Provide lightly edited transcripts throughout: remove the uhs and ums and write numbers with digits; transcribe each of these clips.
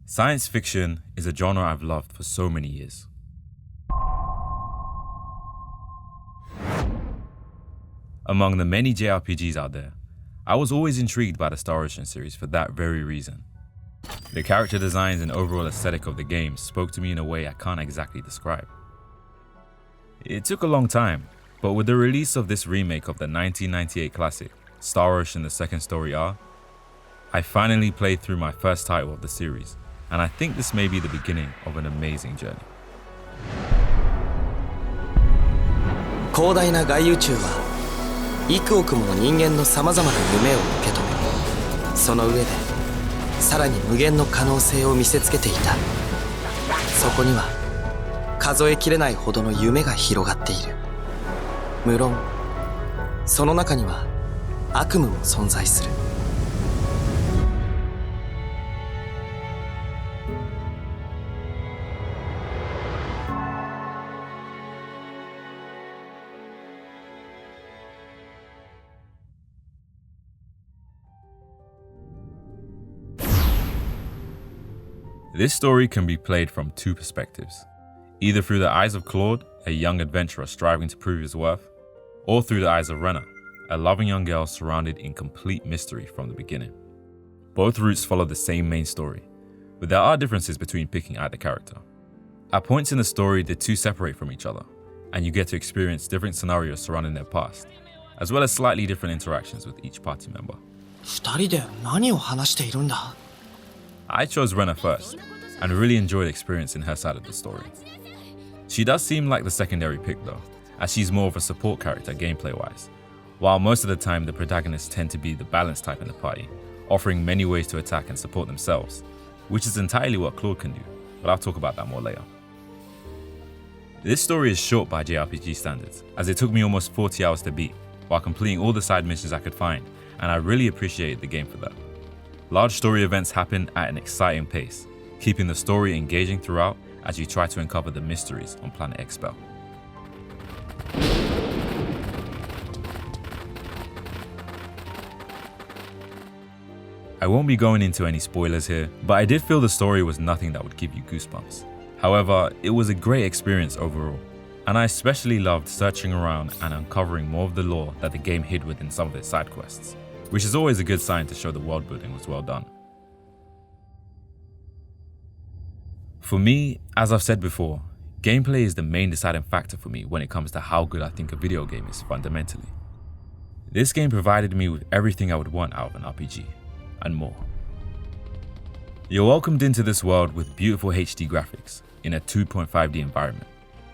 Science fiction is a genre I've loved for so many years. Among the many JRPGs out there, I was always intrigued by the Star Ocean series for that very reason. The character designs and overall aesthetic of the game spoke to me in a way I can't exactly describe. It took a long time, but with the release of this remake of the 1998 classic, Star Ocean: The Second Story R, I finally played through my first title of the series, and I think this may be the beginning of an amazing journey. 広大な外宇宙は幾億もの人間のさまざまな夢を受け止め、その上でさらに無限の可能性を見せつけていた。そこには数えきれないほどの夢が広がっている。無論その中には悪夢も存在する。This story can be played from two perspectives, either through the eyes of Claude, a young adventurer striving to prove his worth, or through the eyes of Rena, a loving young girl surrounded in complete mystery from the beginning. Both routes follow the same main story, but there are differences between picking either character. At points in the story, the two separate from each other, and you get to experience different scenarios surrounding their past, as well as slightly different interactions with each party member. 二人で何を話しているんだ? I chose Rena first, and really enjoyed experiencing her side of the story. She does seem like the secondary pick though, as she's more of a support character gameplay-wise, while most of the time the protagonists tend to be the balanced type in the party, offering many ways to attack and support themselves, which is entirely what Claude can do, but I'll talk about that more later. This story is short by JRPG standards, as it took me almost 40 hours to beat, while completing all the side missions I could find, and I really appreciated the game for that. Large story events happen at an exciting pace, keeping the story engaging throughout as you try to uncover the mysteries on Planet Expel. I won't be going into any spoilers here, but I did feel the story was nothing that would give you goosebumps. However, it was a great experience overall, and I especially loved searching around and uncovering more of the lore that the game hid within some of its side quests, which is always a good sign to show the world building was well done. For me, as I've said before, gameplay is the main deciding factor for me when it comes to how good I think a video game is fundamentally. This game provided me with everything I would want out of an RPG, and more. You're welcomed into this world with beautiful HD graphics in a 2.5D environment,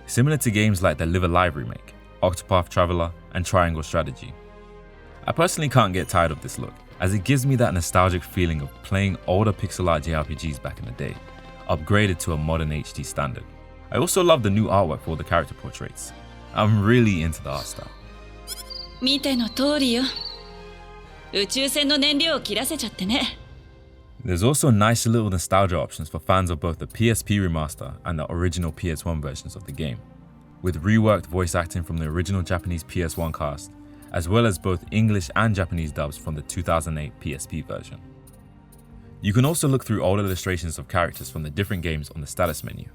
similar to games like the Live Alive remake, Octopath Traveler, and Triangle Strategy. I personally can't get tired of this look, as it gives me that nostalgic feeling of playing older pixel art JRPGs back in the day, upgraded to a modern HD standard. I also love the new artwork for all the character portraits. I'm really into the art style. 見ての通りよ。宇宙船の燃料を切らせちゃってね。There's also nice little nostalgia options for fans of both the PSP remaster and the original PS1 versions of the game, with reworked voice acting from the original Japanese PS1 cast, as well as both English and Japanese dubs from the 2008 PSP version. You can also look through old illustrations of characters from the different games on the status menu.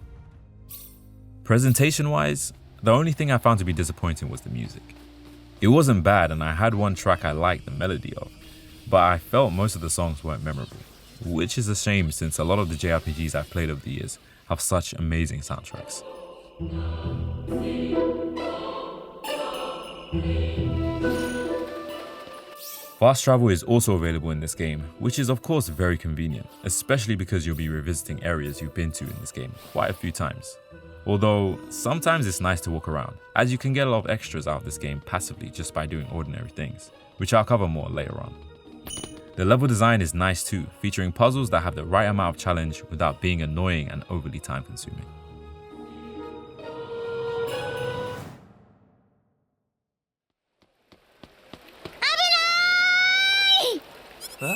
Presentation-wise, the only thing I found to be disappointing was the music. It wasn't bad, and I had one track I liked the melody of, but I felt most of the songs weren't memorable, which is a shame since a lot of the JRPGs I've played over the years have such amazing soundtracks. Fast travel is also available in this game, which is of course very convenient, especially because you'll be revisiting areas you've been to in this game quite a few times. Although, sometimes it's nice to walk around, as you can get a lot of extras out of this game passively just by doing ordinary things, which I'll cover more later on. The level design is nice too, featuring puzzles that have the right amount of challenge without being annoying and overly time consuming. Huh?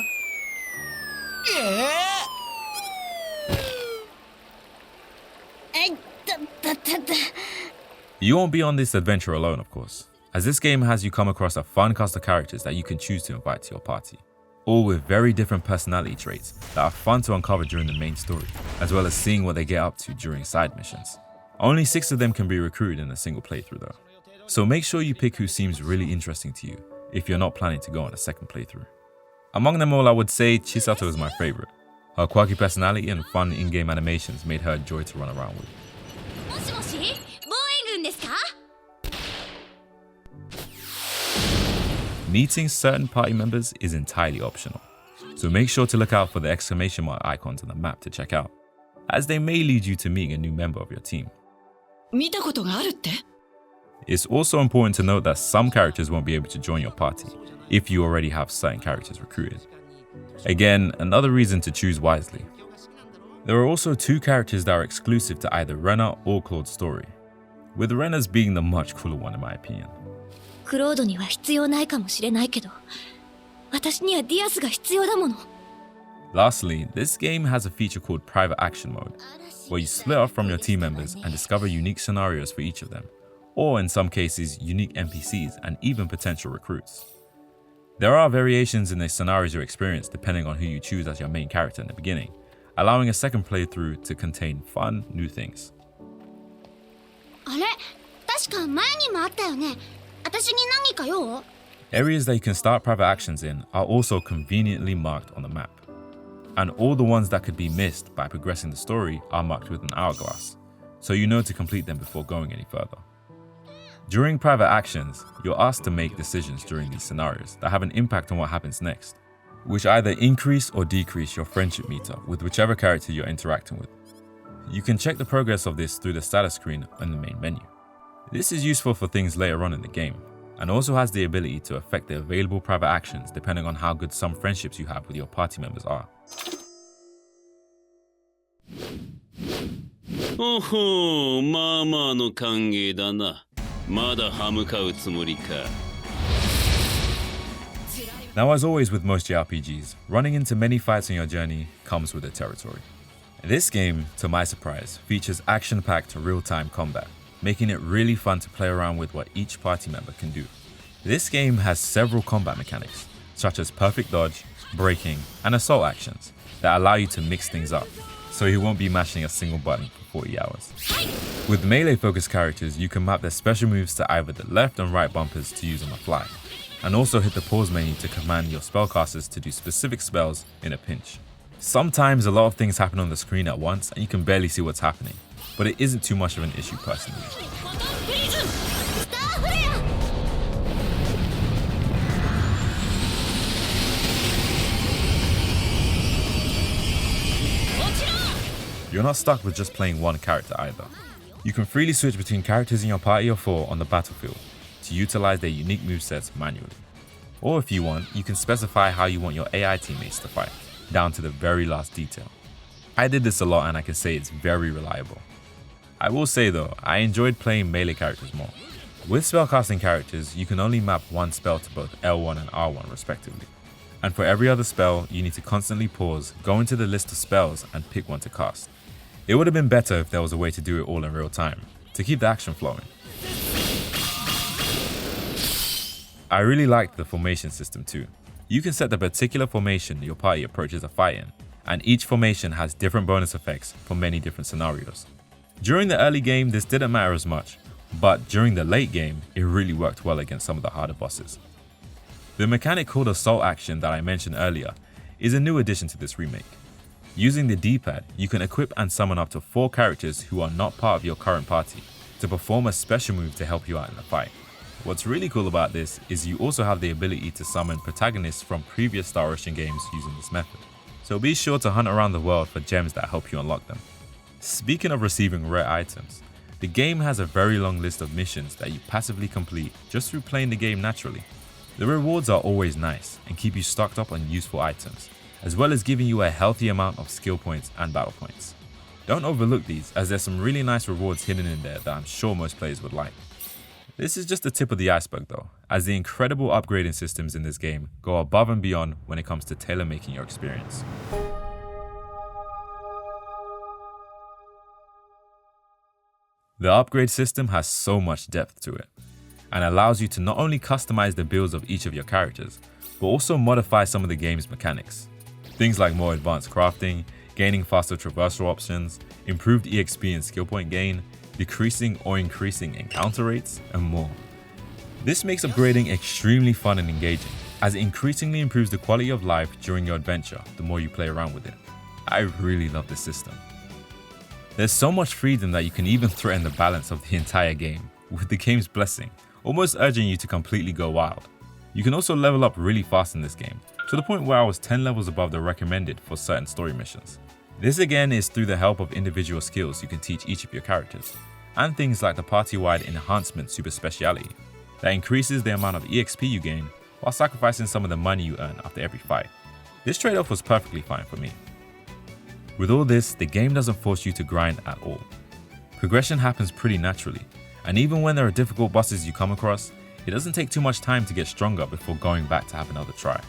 You won't be on this adventure alone, of course, as this game has you come across a fun cast of characters that you can choose to invite to your party. all with very different personality traits that are fun to uncover during the main story, as well as seeing what they get up to during side missions. Only 6 of them can be recruited in a single playthrough though, so make sure you pick who seems really interesting to you if you're not planning to go on a second playthrough. Among them all, I would say Chisato is my favorite. Her quirky personality and fun in-game animations made her a joy to run around with. もしもし、ボーイン軍ですか? Meeting certain party members is entirely optional, so make sure to look out for the exclamation mark icons on the map to check out, as they may lead you to meeting a new member of your team. 見たことがあるって? It's also important to note that some characters won't be able to join your party if you already have certain characters recruited. Again, another reason to choose wisely. There are also 2 characters that are exclusive to either Rena or Claude's story, with Rena's being the much cooler one in my opinion. クロードには必要ないかもしれないけど、私にはディアスが必要だもの。 Lastly, this game has a feature called Private Action Mode, where you split off from your team members and discover unique scenarios for each of them, or in some cases, unique NPCs and even potential recruits. There are variations in the scenarios you experience depending on who you choose as your main character in the beginning, allowing a second playthrough to contain fun, new things. あれ、確か前にもあったよね。私に何か用? Areas that you can start private actions in are also conveniently marked on the map, and all the ones that could be missed by progressing the story are marked with an hourglass, so you know to complete them before going any further. During private actions, you're asked to make decisions during these scenarios that have an impact on what happens next, which either increase or decrease your friendship meter with whichever character you're interacting with. You can check the progress of this through the status screen in the main menu. This is useful for things later on in the game, and also has the ability to affect the available private actions depending on how good some friendships you have with your party members are. おほう、まあまあの歓迎だな。まだ歯向かうつもりか。 Now, as always with most JRPGs, running into many fights on your journey comes with the territory. This game, to my surprise, features action-packed real-time combat, making it really fun to play around with what each party member can do. This game has several combat mechanics, such as perfect dodge, braking, and assault actions that allow you to mix things up, so you won't be mashing a single button for 40 hours. With melee-focused characters, you can map their special moves to either the left and right bumpers to use on the fly, and also hit the pause menu to command your spellcasters to do specific spells in a pinch. Sometimes a lot of things happen on the screen at once and you can barely see what's happening, but it isn't too much of an issue personally. You're not stuck with just playing one character either. You can freely switch between characters in your party of 4 on the battlefield to utilize their unique movesets manually. Or if you want, you can specify how you want your AI teammates to fight, down to the very last detail. I did this a lot and I can say it's very reliable. I will say though, I enjoyed playing melee characters more. With spellcasting characters, you can only map one spell to both L1 and R1 respectively. And for every other spell, you need to constantly pause, go into the list of spells and pick one to cast. It would have been better if there was a way to do it all in real time, to keep the action flowing. I really liked the formation system too. You can set the particular formation your party approaches a fight in, and each formation has different bonus effects for many different scenarios. During the early game, this didn't matter as much, but during the late game, it really worked well against some of the harder bosses. The mechanic called Assault Action that I mentioned earlier is a new addition to this remake. Using the D-pad, you can equip and summon up to 4 characters who are not part of your current party to perform a special move to help you out in the fight. What's really cool about this is you also have the ability to summon protagonists from previous Star Ocean games using this method, so be sure to hunt around the world for gems that help you unlock them. Speaking of receiving rare items, the game has a very long list of missions that you passively complete just through playing the game naturally. The rewards are always nice and keep you stocked up on useful items, as well as giving you a healthy amount of skill points and battle points. Don't overlook these, as there's some really nice rewards hidden in there that I'm sure most players would like. This is just the tip of the iceberg though, as the incredible upgrading systems in this game go above and beyond when it comes to tailor-making your experience. The upgrade system has so much depth to it, and allows you to not only customize the builds of each of your characters, but also modify some of the game's mechanics. Things like more advanced crafting, gaining faster traversal options, improved EXP and skill point gain, decreasing or increasing encounter rates, and more. This makes upgrading extremely fun and engaging, as it increasingly improves the quality of life during your adventure the more you play around with it. I really love this system. There's so much freedom that you can even threaten the balance of the entire game, with the game's blessing, almost urging you to completely go wild. You can also level up really fast in this game, to the point where I was 10 levels above the recommended for certain story missions. This again is through the help of individual skills you can teach each of your characters, and things like the party-wide enhancement super speciality, that increases the amount of EXP you gain while sacrificing some of the money you earn after every fight. This trade-off was perfectly fine for me. With all this, the game doesn't force you to grind at all. Progression happens pretty naturally, and even when there are difficult bosses you come across, it doesn't take too much time to get stronger before going back to have another try.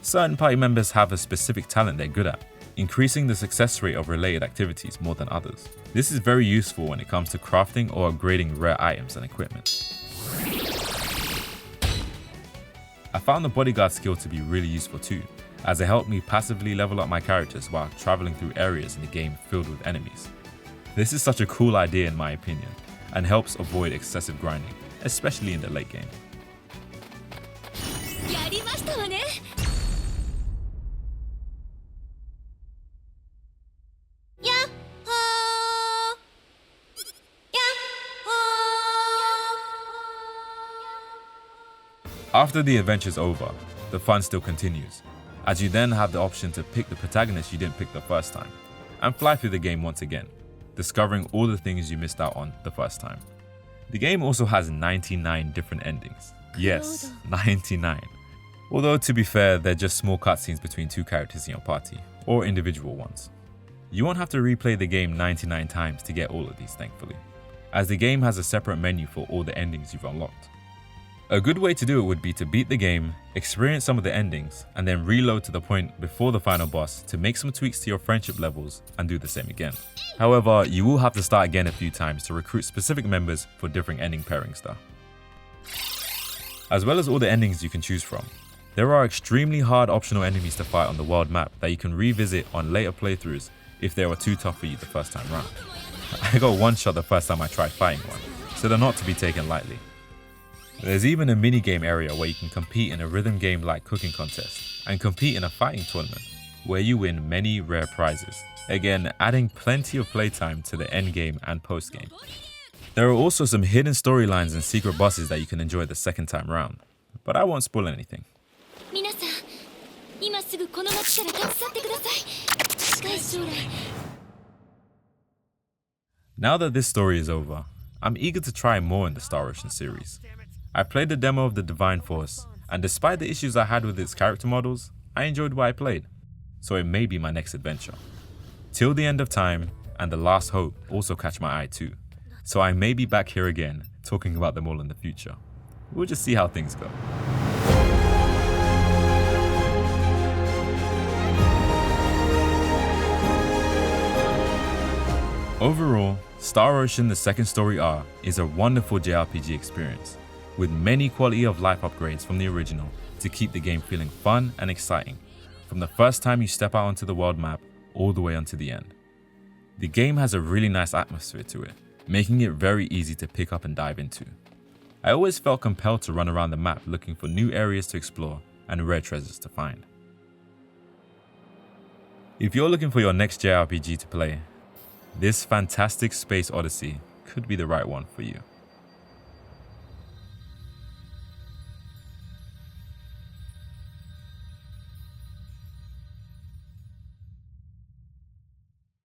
Certain party members have a specific talent they're good at, increasing the success rate of related activities more than others. This is very useful when it comes to crafting or upgrading rare items and equipment. I found the bodyguard skill to be really useful too, as it helped me passively level up my characters while traveling through areas in the game filled with enemies. This is such a cool idea in my opinion, and helps avoid excessive grinding, especially in the late game. After the adventure's over, the fun still continues, as you then have the option to pick the protagonist you didn't pick the first time, and fly through the game once again, discovering all the things you missed out on the first time. The game also has 99 different endings. Yes, 99. Although to be fair, they're just small cutscenes between two characters in your party, or individual ones. You won't have to replay the game 99 times to get all of these thankfully, as the game has a separate menu for all the endings you've unlocked. A good way to do it would be to beat the game, experience some of the endings, and then reload to the point before the final boss to make some tweaks to your friendship levels and do the same again. However, you will have to start again a few times to recruit specific members for different ending pairings though. As well as all the endings you can choose from, there are extremely hard optional enemies to fight on the world map that you can revisit on later playthroughs if they were too tough for you the first time round. I got one shot the first time I tried fighting one, so they're not to be taken lightly. There's even a mini-game area where you can compete in a rhythm game like cooking contest and compete in a fighting tournament where you win many rare prizes, again adding plenty of playtime to the endgame and postgame. There are also some hidden storylines and secret bosses that you can enjoy the second time round, but I won't spoil anything. Now that this story is over, I'm eager to try more in the Star Ocean series. I played the demo of the Divine Force, and despite the issues I had with its character models, I enjoyed what I played, so it may be my next adventure. Till the End of Time and The Last Hope also catch my eye too, so I may be back here again talking about them all in the future. We'll just see how things go. Overall, Star Ocean The Second Story R is a wonderful JRPG experience, with many quality of life upgrades from the original to keep the game feeling fun and exciting, from the first time you step out onto the world map all the way onto the end. The game has a really nice atmosphere to it, making it very easy to pick up and dive into. I always felt compelled to run around the map looking for new areas to explore and rare treasures to find. If you're looking for your next JRPG to play, this fantastic space odyssey could be the right one for you.